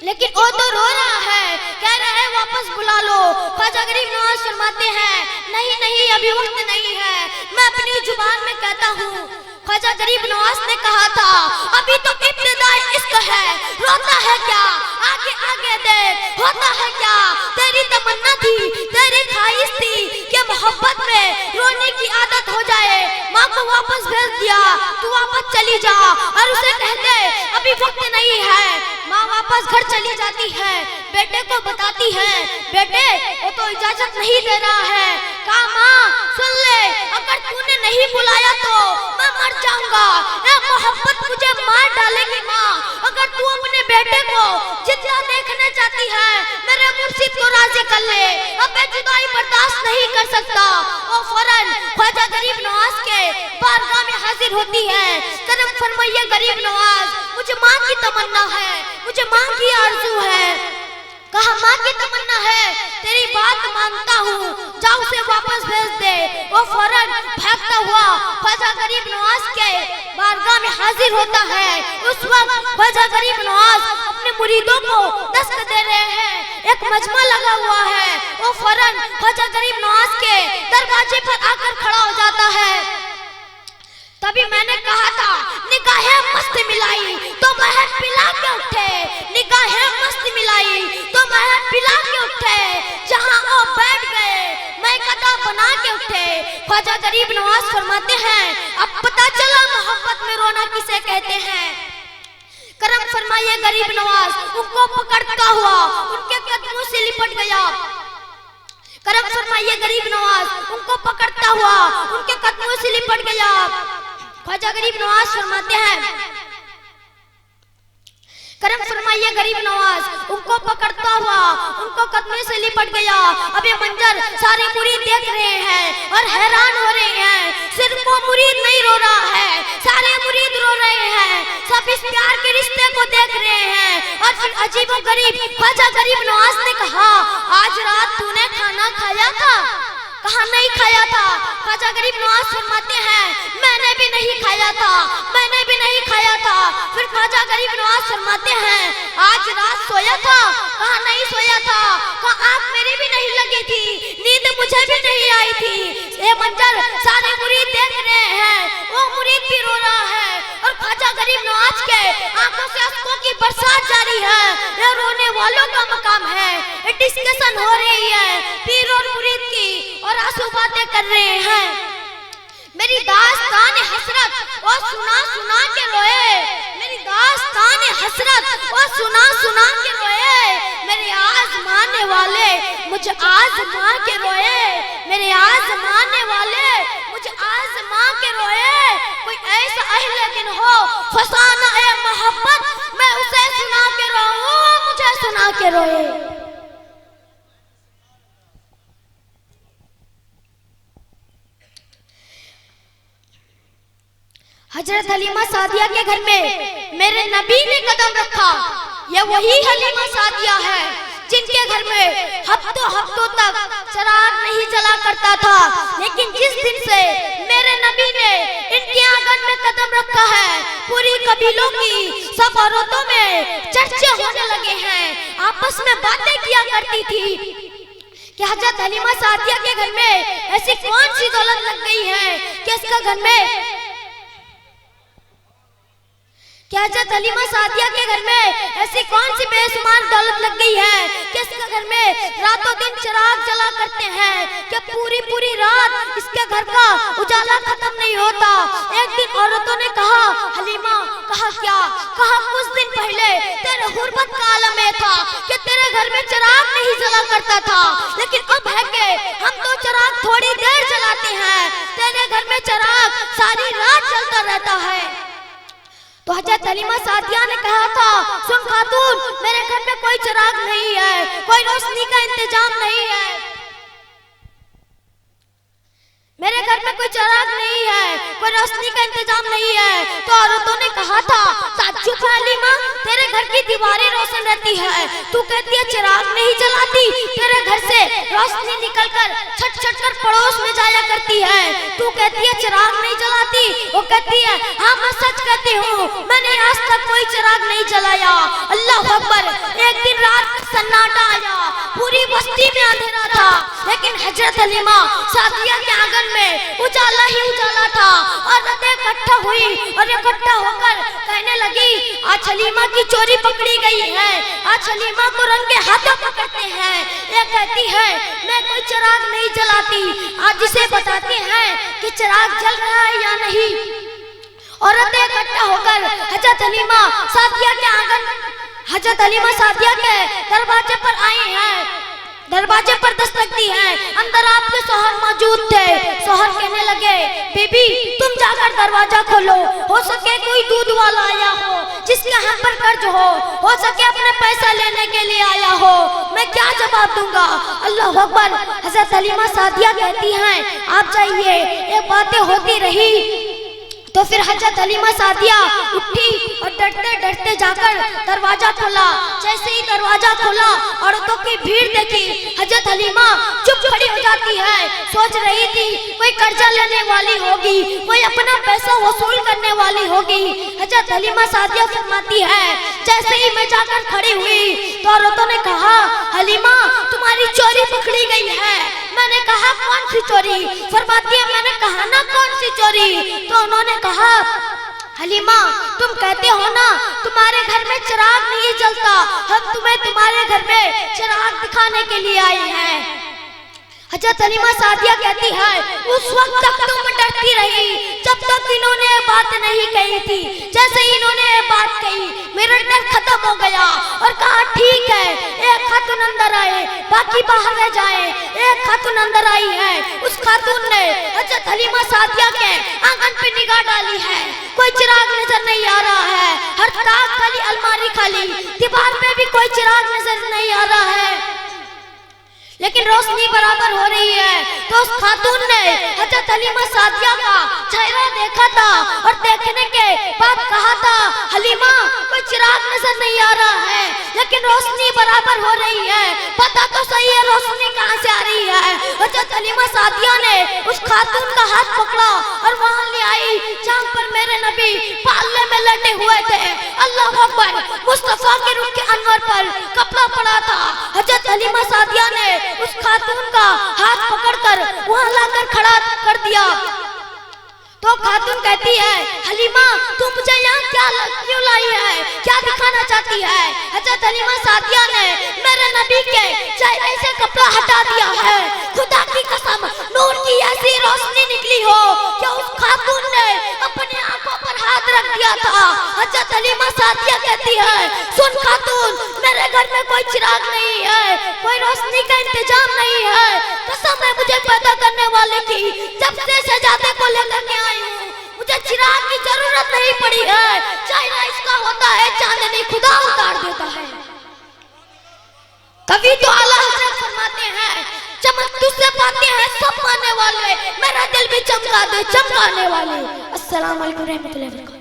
लेकिन वो तो रो रहा है, कह रहा है वापस बुला लो। ख्वाजा गरीब नवाज फरमाते हैं नहीं नहीं अभी वक्त नहीं है, मैं अपनी जुबान में कहता हूँ। ख्वाजा गरीब नवाज ने कहा था अभी तो इब्तिदाई इश्क है, रोता है क्या आगे आगे देख, होता है क्या तेरी तमन्ना थी तेरी ख्वाहिश थी कि मोहब्बत में रोने की आदत हो जाए। माँ को वापस भेज दिया, तू वापस चली जा और उसे कह दे अभी वक्त नहीं है। माँ वापस घर चली जाती है, बेटे को बताती है बेटे वो तो इजाजत नहीं दे रहा है। कहा माँ सुन ले, अगर तूने नहीं बुलाया तो मैं मर जाऊंगा, ये मोहब्बत मुझे मार डालेगी। माँ अगर तू अपने बेटे को जिंदा देखना चाहती है मेरे मुर्शिद को राजी कर ले, अब मैं जुदाई बर्दाश्त नहीं कर सकता। वो फौरन ख्वाजा गरीब नवाज के बारगाह में हाजिर होती है। करम फरमाइए गरीब नवाज, मुझे माँ की तमन्ना है, मुझे माँ की आरज़ू है। कहा माँ की तमन्ना है, तेरी बात मानता हूँ, जाओ उसे वापस भेज दे। वो फौरन भागता हुआ ख्वाजा गरीब नवाज के बारगाह में हाजिर होता है। उस वक्त ख्वाजा गरीब नवाज अपने मुरीदों को दस्त दे रहे हैं, एक मजमा लगा हुआ है। वो फौरन ख्वाजा गरीब नवाज के दरवाजे पर आकर खड़ा हो जाता है। तभी मैंने कहा था निगाहें मस्त मिलाई तो महल पिला के उठे, निगाहें मस्त मिलाई तो महल पिला के उठे, जहां वो बैठ गए मैं कदा बना के उठे। ख्वाजा गरीब नवाज फरमाते हैं अब पता चला मोहब्बत में रोना किसे कहते हैं। करम फरमाइए गरीब नवाज उनको पकड़ता हुआ उनके कदमों से लिपट गया। करम फरमाइए गरीब नवाज उनको पकड़ता हुआ उनके कदमों से लिपट गया। ख्वाजा गरीब नवाज फरमाते हैं करम फरमाइए गरीब नवाज उनको पकड़ता हुआ उनको कदमों से लिपट गया। अब ये मंजर सारे मुरीद देख रहे हैं और हैरान हो रहे हैं। सिर्फ वो मुरीद नहीं रो रहा है, सारे मुरीद रो रहे हैं, सब इस प्यार के रिश्ते को देख रहे हैं। और फिर अजीबो गरीब ख्वाजा गरीब नवाज ने कहा आज रात तूने खाना खाया था? कहा नहीं खाया था। ख्वाजा गरीब नवाज फरमाते हैं मैंने भी नहीं खाया था, मैंने भी नहीं खाया था। फिर ख्वाजा गरीब नवाज फरमाते हैं आज रात सोया था? कहा नहीं सोया था। कहा आँख मेरी भी नहीं लगी थी, नींद मुझे भी नहीं आई थी। ये मंजर सारे मुरीद देख रहे हैं, वो मुरीद भी रो रहा है और ख्वाजा गरीब नवाज के आंखों से आंसुओं की बरसात जारी है। ये रोने वालों का मकाम है, ये डिस्कशन हो रही है पीर और मुरीद की और आंसू बातें कर रहे हैं। मेरी दास्तान हसरत और सुना सुना के रोए, मेरी दास्तान हसरत और सुना सुना के रोए, मेरे आज़माने वाले मुझे आज़मा के रोए, मेरे आज़माने वाले मुझे आज़मा के रोए। कोई ऐसा अहले दिन हो फसाना है मोहब्बत, मैं उसे सुना के रोऊं, मुझे सुना के रोए। हजरत हलीमा सादिया के घर में मेरे नबी ने कदम रखा। ये वही हलीमा सादिया है जिनके घर में हफ्तों हफ्तों तक चिराग नहीं जला करता था, लेकिन जिस दिन से मेरे नबी ने इनके आंगन में कदम रखा है पूरी कबीलों की सब औरतों में चर्चे होने लगे हैं, आपस में बातें किया करती थी कि हजरत हलीमा सादिया के घर में ऐसी कौन सी दौलत लग गई है कि इसका घर में हजरत हलीमा सादिया के घर में ऐसी कौन सी बेशुमार दौलत लग गई है कि इसके घर में रातों दिन चिराग जला करते हैं कि पूरी पूरी रात इसके घर का उजाला खत्म नहीं होता। एक दिन औरतों ने कहा हलीमा, कहा क्या? कहा कुछ दिन पहले तेरे गुर्बत का आलम में था कि तेरे घर में चिराग नहीं जला करता था, लेकिन अब है कि हम तो चिराग थोड़ी देर जलाते हैं, तेरे घर में चिराग सारी रात जलता रहता है। तो हजरत हलीमा सादिया ने कहा था सुन खातून, मेरे घर में कोई चिराग नहीं है, कोई रोशनी का इंतजाम नहीं है, मेरे घर में कोई चिराग नहीं है, कोई रोशनी का इंतजाम नहीं है। तो औरतों ने कहा था ताज्जुब हलीमा, तेरे घर की दीवारें रोशन रहती है, तू कहती है चिराग नहीं जलाती, तेरे घर से रोशनी निकलकर छट छट कर पड़ोस में जाया करती है, तू कहती है चिराग नहीं जलाती, वो कहती है हाँ मैं सच कहती हूँ, मैंने आज तक कोई चिराग नहीं जलाया। अल्लाह अकबर। एक सन्नाटा आया, पूरी बस्ती में अंधेरा था, लेकिन हजरत हलीमा सादिया के आंगन में उजाला ही उजाला था। औरतें इकट्ठा हुई और इकट्ठा होकर कहने लगी, आज हलीमा की चोरी पकड़ी गई है, आज हलीमा को रंगे हाथों पकड़ते हैं। ये कहती है मैं कोई चिराग नहीं जलाती, आज इसे बताते हैं कि चिराग जल रहा है या नहीं। औरतें इकट्ठा होकर हजरत हलीमा सादिया के आंगन, हजरत हलीमा सादिया के दरवाजे पर आई हैं। दरवाजे पर दस्तक दी है, अंदर आपके शौहर मौजूद थे। शौहर कहने लगे, बीबी तुम जाकर दरवाजा खोलो, हो सके कोई दूध वाला आया हो जिसके हाथ पर कर्ज हो सके अपने पैसा लेने के लिए आया हो। मैं क्या जवाब दूंगा? अल्लाह अकबर। हजरत हलीमा सादिया कहती हैं, आप जाइए। ये बातें होती रही तो फिर हजरत हलीमा सादिया उठी और डरते डरते जाकर दरवाजा खोला। जैसे ही दरवाजा खोला, औरतों की भीड़ देखी, हजरत हलीमा चुप खड़ी हो जाती है। सोच रही थी कोई कर्जा लेने वाली होगी, कोई अपना पैसा वसूल करने वाली होगी। हजरत हलीमा सादिया फरमाती है, जैसे ही मैं जाकर खड़ी हुई तो औरतों ने कहा, हलीमा तुम्हारी चोरी पकड़ी गई है। मैंने कहा कौन सी चोरी? फरमाती है, मैंने कहा ना कौन सी चोरी। तो उन्होंने कहा, हलीमा तुम कहते हो ना तुम्हारे घर में चिराग नहीं जलता, हम तुम्हें तुम्हारे घर में चिराग दिखाने के लिए आए हैं। हजरत हलीमा सादिया कहती है, उस वक्त तक तुम डरती रही जब तक इन्होंने बात नहीं कही थी। जैसे ही इन्होंने बात कही मेरा डर खत्म हो गया और कहा ठीक है, एक खातून अंदर आए बाकी बाहर रह जाए। एक खातून अंदर आई है, उस खातून ने हजरत हलीमा सादिया के आंगन पे निगाह डाली है। कोई चिराग नजर नहीं आ रहा है, हर ताक खाली, अलमारी खाली, दीवार पे भी कोई चिराग नजर नहीं आ रहा है, लेकिन रोशनी बराबर हो रही है। तो उस खातून ने हजरत हलीमा सादिया का चेहरा देखा था और देखने के बाद कहा था, हलीमा कोई चिराग नजर नहीं आ रहा है, लेकिन रोशनी बराबर हो रही है, पता तो सही है रोशनी कहाँ से आ रही है। हजरत हलीमा सादिया ने उस खातून का हाथ पकड़ा और वहाँ ले आई जहाँ पर मेरे नबी पालने में लटे हुए थे। अल्लाह अकबर। मुस्तफा के रूह के अनवर पर कपड़ा पड़ा था। हजरत हलीमा सादिया ने उस खातून का हाथ पकड़कर वहां लाकर खड़ा कर दिया। तो खातून कहती है, हलीमा तू मुझे यहाँ क्यों लाई है, क्या दिखाना चाहती है? हजरत हलीमा सादिया ने मेरे नबी के चेहरे से कपड़ा हटा दिया है। खुदा की कसम नूर की ऐसी रोशनी निकली हो कि उस खातून ने अपनी आंखों पर हाथ रख दिया था। हजरत हलीमा सादिया कहती है, सुन खातून, मेरे घर में कोई चिराग नहीं है, कोई रोशनी का इंतजाम नहीं है। कसम है मुझे पैदा करने वाले की, जब से शहजादे को लेकर के आई हूँ मुझे चिराग की जरूरत नहीं पड़ी है। चाइना इसका होता है चांदनी खुदा उतार देता है। कभी तो आला हजरत फरमाते हैं, चमक तुझसे पाते हैं सब पाने वाले, मेरा दिल भी चमका दे चमकाने वाले। अस्सलाम वालेकुम रहमतुल्लाहि।